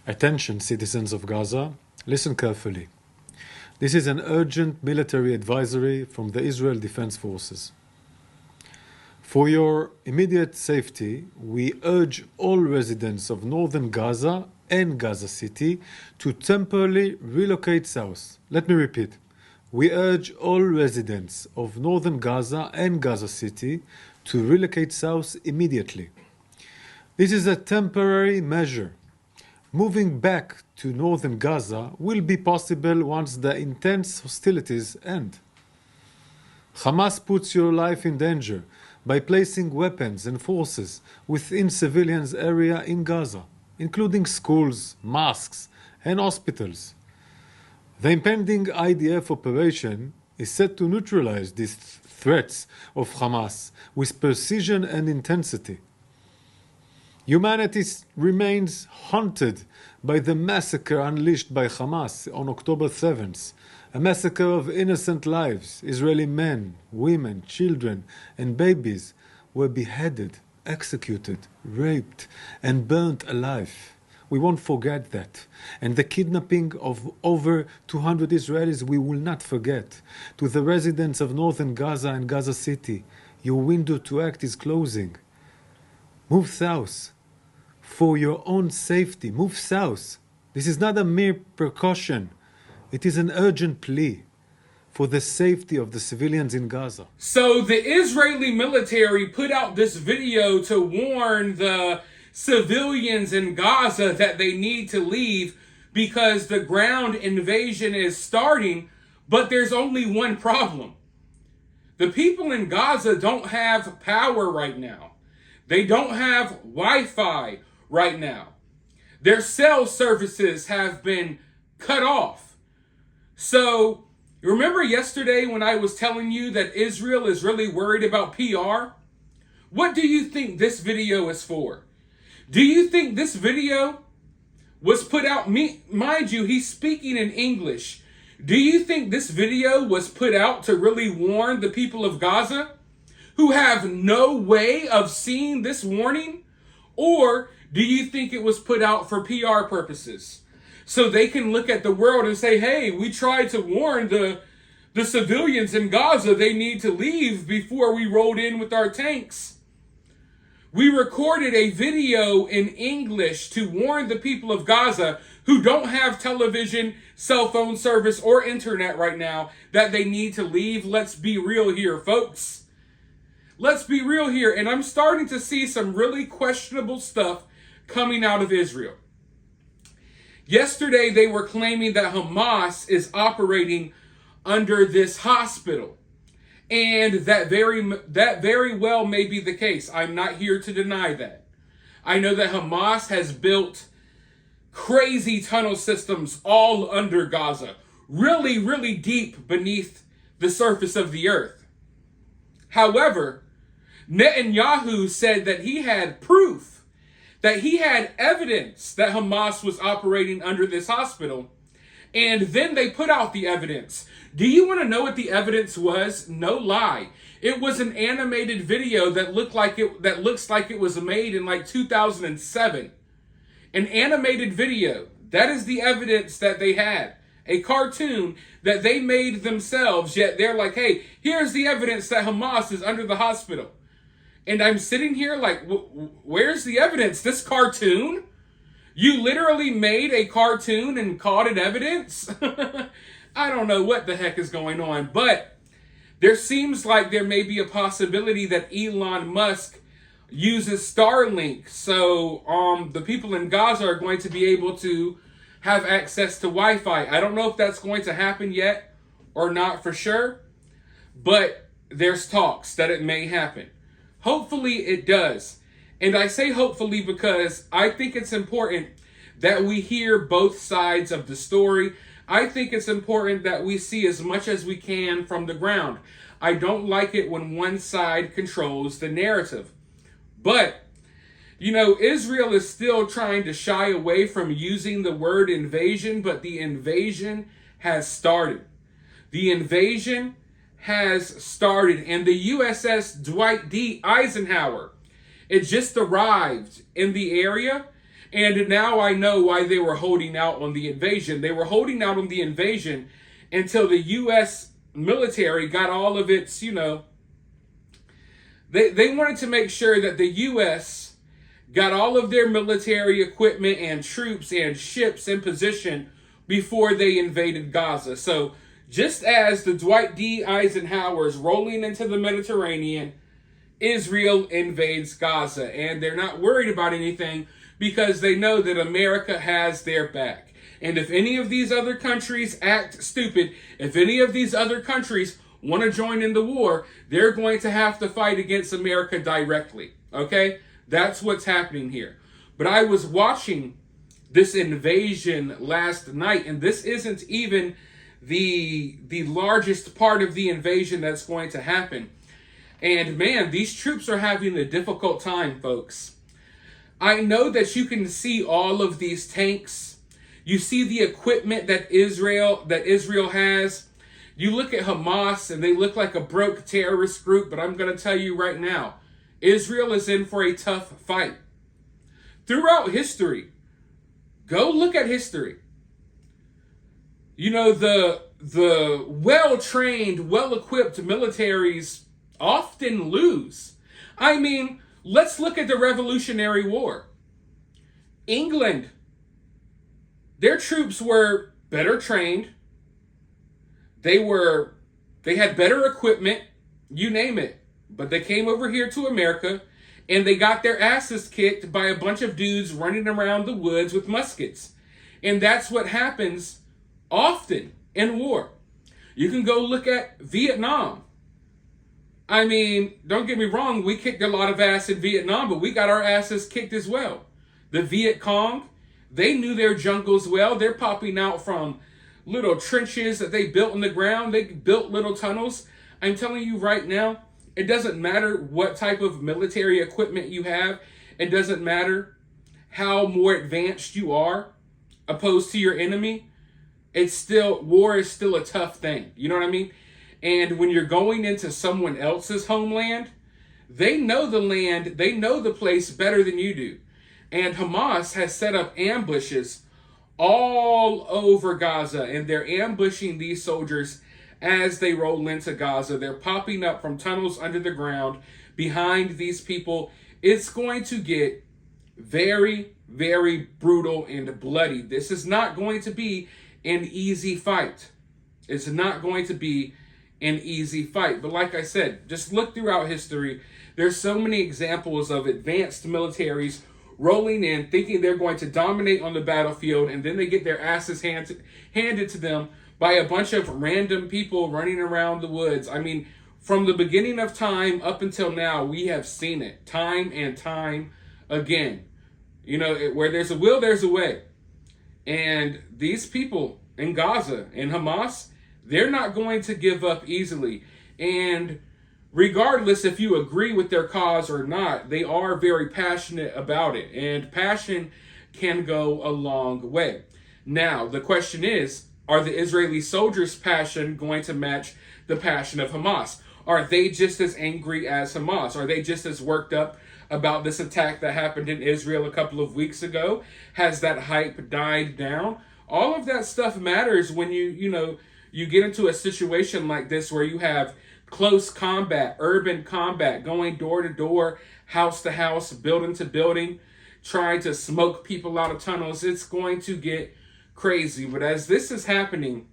Attention, citizens of Gaza, listen carefully. This is an urgent military advisory from the Israel Defense Forces. For your immediate safety, we urge all residents of northern Gaza and Gaza City to temporarily relocate south. Let me repeat. We urge all residents of northern Gaza and Gaza City to relocate south immediately. This is a temporary measure. Moving back to northern Gaza will be possible once the intense hostilities end. Hamas puts your life in danger by placing weapons and forces within civilians' area in Gaza, including schools, mosques, and hospitals. The impending IDF operation is set to neutralize these threats of Hamas with precision and intensity. Humanity remains haunted by the massacre unleashed by Hamas on October 7th, a massacre of innocent lives. Israeli men, women, children, and babies were beheaded, executed, raped, and burnt alive. We won't forget that. And the kidnapping of over 200 Israelis we will not forget. To the residents of northern Gaza and Gaza City, your window to act is closing. Move south. For your own safety, move south. This is not a mere precaution. It is an urgent plea for the safety of the civilians in Gaza. So the Israeli military put out this video to warn the civilians in Gaza that they need to leave because the ground invasion is starting, but there's only one problem. The people in Gaza don't have power right now. They don't have Wi-Fi right now. Their cell services have been cut off. So, remember yesterday when I was telling you that Israel is really worried about PR? What do you think this video is for? Do you think this video was put out, mind you, he's speaking in English. Do you think this video was put out to really warn the people of Gaza who have no way of seeing this warning? Or do you think it was put out for PR purposes? So they can look at the world and say, hey, we tried to warn the civilians in Gaza they need to leave before we rolled in with our tanks. We recorded a video in English to warn the people of Gaza who don't have television, cell phone service, or internet right now that they need to leave. Let's be real here, folks. Let's be real here. And I'm starting to see some really questionable stuff coming out of Israel. Yesterday, they were claiming that Hamas is operating under this hospital. And that very well may be the case. I'm not here to deny that. I know that Hamas has built crazy tunnel systems all under Gaza, really, really deep beneath the surface of the earth. However, Netanyahu said that he had proof, that he had evidence that Hamas was operating under this hospital, and then they put out the evidence. Do you want to know what the evidence was? No lie. It was an animated video that looks like it was made in like 2007. An animated video. That is the evidence that they had. A cartoon that they made themselves, yet they're like, hey, here's the evidence that Hamas is under the hospital. And I'm sitting here like, where's the evidence? This cartoon? You literally made a cartoon and called it evidence? I don't know what the heck is going on, but there seems like there may be a possibility that Elon Musk uses Starlink. So the people in Gaza are going to be able to have access to Wi-Fi. I don't know if that's going to happen yet or not for sure, but there's talks that it may happen. Hopefully it does. And I say hopefully because I think it's important that we hear both sides of the story. I think it's important that we see as much as we can from the ground. I don't like it when one side controls the narrative. But, you know, Israel is still trying to shy away from using the word invasion, but the invasion has started. The invasion has started, and the USS Dwight D. Eisenhower, it just arrived in the area, And now I know why they were holding out on the invasion. They were holding out on the invasion until the U.S. military got all of its, they wanted to make sure that the U.S. got all of their military equipment and troops and ships in position before they invaded Gaza. So just as the Dwight D. Eisenhower is rolling into the Mediterranean, Israel invades Gaza. And they're not worried about anything because they know that America has their back. And if any of these other countries act stupid, if any of these other countries want to join in the war, they're going to have to fight against America directly. Okay? That's what's happening here. But I was watching this invasion last night, and this isn't even the largest part of the invasion that's going to happen. And man, these troops are having a difficult time, folks. I know that you can see all of these tanks. You see the equipment that Israel has. You look at Hamas and they look like a broke terrorist group, but I'm going to tell you right now, Israel is in for a tough fight. Throughout history, go look at history. The well-trained, well-equipped militaries often lose. I mean, let's look at the Revolutionary War. England, their troops were better trained. They had better equipment, you name it. But they came over here to America and they got their asses kicked by a bunch of dudes running around the woods with muskets. And that's what happens often in war. You can go look at Vietnam. I mean, don't get me wrong, we kicked a lot of ass in Vietnam, but we got our asses kicked as well. The Viet Cong, they knew their jungles well. They're popping out from little trenches that they built in the ground. They built little tunnels. I'm telling you right now, it doesn't matter what type of military equipment you have. It doesn't matter how more advanced you are opposed to your enemy. War is still a tough thing. You know what I mean? And when you're going into someone else's homeland, they know the land, they know the place better than you do. And Hamas has set up ambushes all over Gaza, and they're ambushing these soldiers as they roll into Gaza. They're popping up from tunnels under the ground behind these people. It's going to get very, very brutal and bloody. This is not going to be an easy fight. It's not going to be an easy fight. But like I said, just look throughout history. There's so many examples of advanced militaries rolling in, thinking they're going to dominate on the battlefield, and then they get their asses handed to them by a bunch of random people running around the woods. I mean, from the beginning of time up until now, we have seen it time and time again. Where there's a will, there's a way. And these people in Gaza and Hamas, they're not going to give up easily. And regardless if you agree with their cause or not, they are very passionate about it. And passion can go a long way. Now, the question is, are the Israeli soldiers' passion going to match the passion of Hamas? Are they just as angry as Hamas? Are they just as worked up about this attack that happened in Israel a couple of weeks ago? Has that hype died down? All of that stuff matters when you get into a situation like this where you have close combat, urban combat, going door to door, house to house, building to building, trying to smoke people out of tunnels. It's going to get crazy. But as this is happening,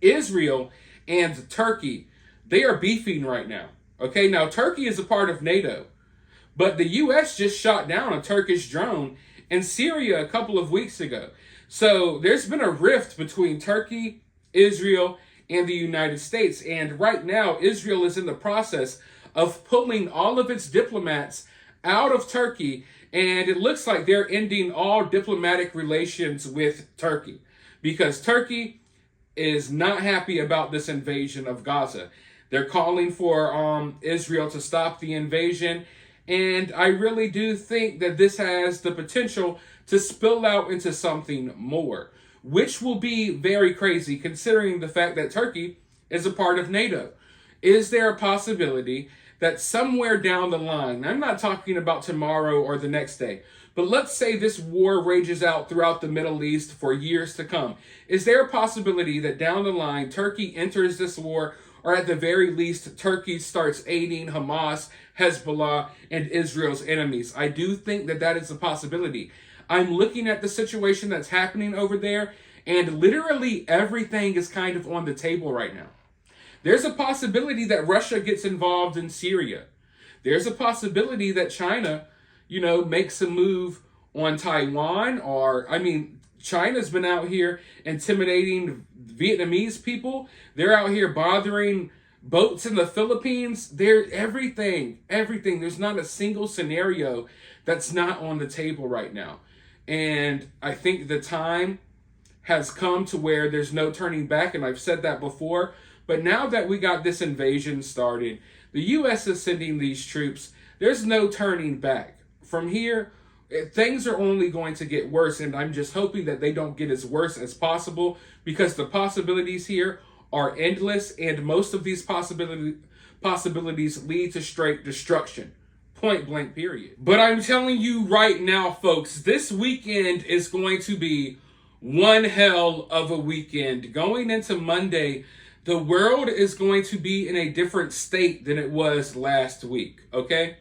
Israel and Turkey, they are beefing right now. Okay, now Turkey is a part of NATO, but the U.S. just shot down a Turkish drone in Syria a couple of weeks ago. So there's been a rift between Turkey, Israel, and the United States. And right now, Israel is in the process of pulling all of its diplomats out of Turkey. And it looks like they're ending all diplomatic relations with Turkey, because Turkey is not happy about this invasion of Gaza. They're calling for Israel to stop the invasion. And I really do think that this has the potential to spill out into something more, which will be very crazy considering the fact that Turkey is a part of NATO. Is there a possibility that somewhere down the line, I'm not talking about tomorrow or the next day, But let's say this war rages out throughout the Middle East for years to come. Is there a possibility that down the line, Turkey enters this war, or at the very least, Turkey starts aiding Hamas, Hezbollah, and Israel's enemies? I do think that that is a possibility. I'm looking at the situation that's happening over there, and literally everything is kind of on the table right now. There's a possibility that Russia gets involved in Syria. There's a possibility that China, makes a move on Taiwan, China's been out here intimidating Vietnamese people. They're out here bothering boats in the Philippines. They're everything. There's not a single scenario that's not on the table right now. And I think the time has come to where there's no turning back, and I've said that before. But now that we got this invasion started, the U.S. is sending these troops. There's no turning back. From here, things are only going to get worse, and I'm just hoping that they don't get as worse as possible, because the possibilities here are endless, and most of these possibilities lead to straight destruction. Point blank, period. But I'm telling you right now, folks, this weekend is going to be one hell of a weekend. Going into Monday, the world is going to be in a different state than it was last week, okay?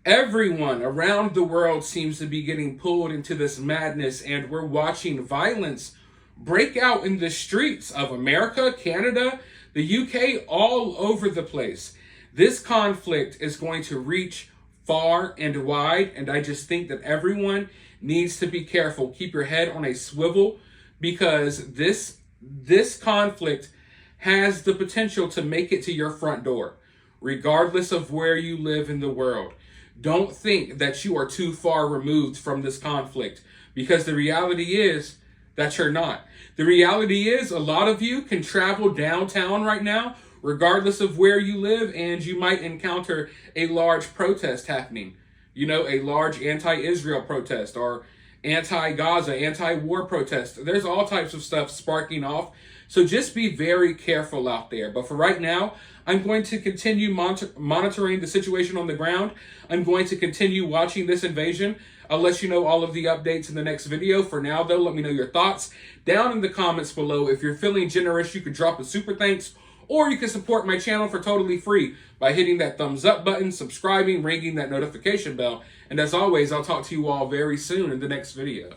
Everyone around the world seems to be getting pulled into this madness, and we're watching violence break out in the streets of America, Canada, the UK, all over the place. This conflict is going to reach far and wide, and I just think that everyone needs to be careful. Keep your head on a swivel, because this conflict has the potential to make it to your front door, regardless of where you live in the world. Don't think that you are too far removed from this conflict, because the reality is that you're not. The reality is a lot of you can travel downtown right now, regardless of where you live, and you might encounter a large protest happening. A large anti-Israel protest, or anti-Gaza, anti-war protest. There's all types of stuff sparking off. So just be very careful out there. But for right now, I'm going to continue monitoring the situation on the ground. I'm going to continue watching this invasion. I'll let you know all of the updates in the next video. For now, though, let me know your thoughts down in the comments below. If you're feeling generous, you could drop a super thanks, or you can support my channel for totally free by hitting that thumbs up button, subscribing, ringing that notification bell. And as always, I'll talk to you all very soon in the next video.